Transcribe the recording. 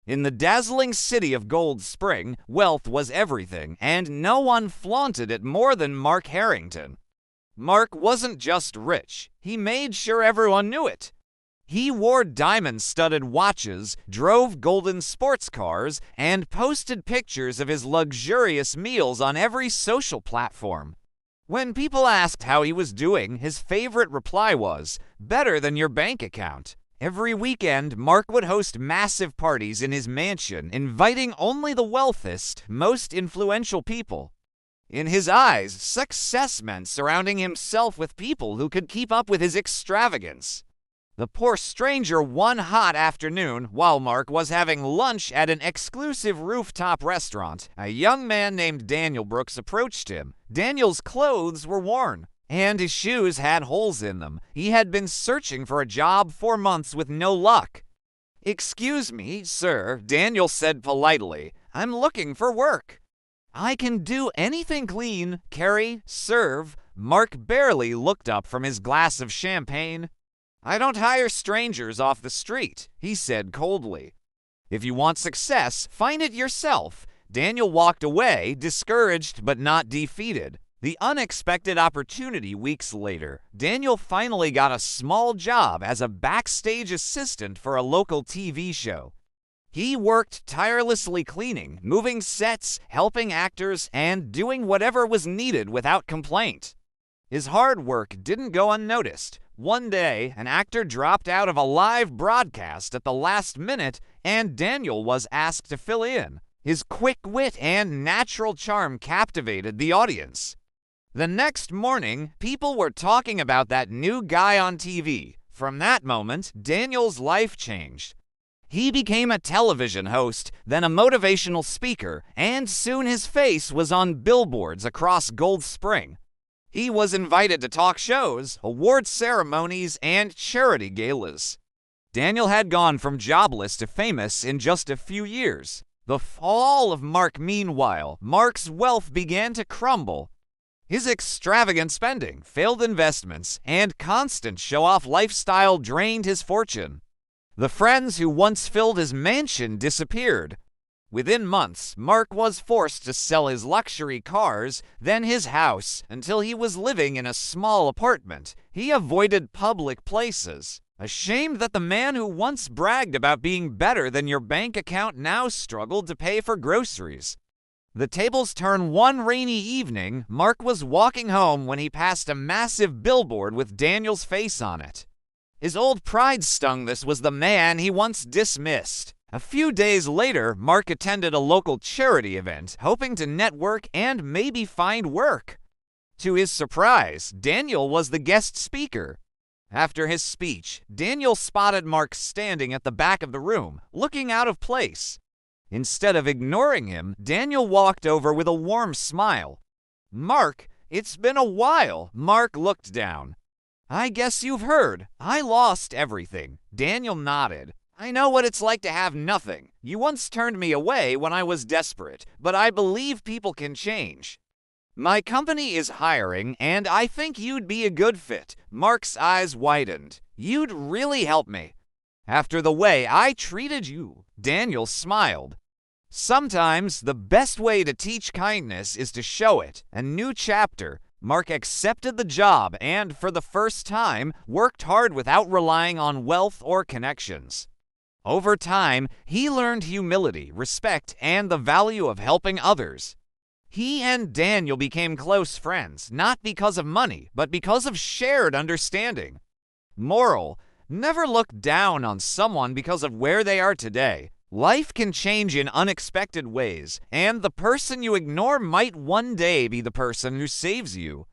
In the dazzling city of Gold Spring, wealth was everything, and no one flaunted it more than Mark Harrington. Mark wasn't just rich, he made sure everyone knew it. He wore diamond-studded watches, drove golden sports cars, and posted pictures of his luxurious meals on every social platform. When people asked how he was doing, his favorite reply was, "Better than your bank account." Every weekend, Mark would host massive parties in his mansion, inviting only the wealthiest, most influential people. In his eyes, success meant surrounding himself with people who could keep up with his extravagance. The poor stranger one hot afternoon, while Mark was having lunch at an exclusive rooftop restaurant, a young man named Daniel Brooks approached him. Daniel's clothes were worn, and his shoes had holes in them. He had been searching for a job for months with no luck. "Excuse me, sir," Daniel said politely. "I'm looking for work." "I can do anything clean, carry, serve." Mark barely looked up from his glass of champagne. "I don't hire strangers off the street," he said coldly. "If you want success, find it yourself." Daniel walked away, discouraged but not defeated. The unexpected opportunity weeks later, Daniel finally got a small job as a backstage assistant for a local TV show. He worked tirelessly cleaning, moving sets, helping actors, and doing whatever was needed without complaint. His hard work didn't go unnoticed. One day, an actor dropped out of a live broadcast at the last minute, and Daniel was asked to fill in. His quick wit and natural charm captivated the audience. The next morning, people were talking about that new guy on TV. From that moment, Daniel's life changed. He became a television host, then a motivational speaker, and soon his face was on billboards across Gold Spring. He was invited to talk shows, award ceremonies, and charity galas. Daniel had gone from jobless to famous in just a few years. The fall of Mark, meanwhile, Mark's wealth began to crumble. His extravagant spending, failed investments, and constant show-off lifestyle drained his fortune. The friends who once filled his mansion disappeared. Within months, Mark was forced to sell his luxury cars, then his house, until he was living in a small apartment. He avoided public places. Ashamed that the man who once bragged about being better than your bank account now struggled to pay for groceries. The tables turned one rainy evening. Mark was walking home when he passed a massive billboard with Daniel's face on it. His old pride stung. This was the man he once dismissed. A few days later, Mark attended a local charity event, hoping to network and maybe find work. To his surprise, Daniel was the guest speaker. After his speech, Daniel spotted Mark standing at the back of the room, looking out of place. Instead of ignoring him, Daniel walked over with a warm smile. "Mark, it's been a while." Mark looked down. "I guess you've heard. I lost everything." Daniel nodded. "I know what it's like to have nothing. You once turned me away when I was desperate, but I believe people can change. My company is hiring, and I think you'd be a good fit." Mark's eyes widened. "You'd really help me." "After the way I treated you." Daniel smiled. "Sometimes the best way to teach kindness is to show it." A new chapter. Mark accepted the job and, for the first time, worked hard without relying on wealth or connections. Over time, he learned humility, respect, and the value of helping others. He and Daniel became close friends, not because of money, but because of shared understanding. Moral: never look down on someone because of where they are today. Life can change in unexpected ways, and the person you ignore might one day be the person who saves you.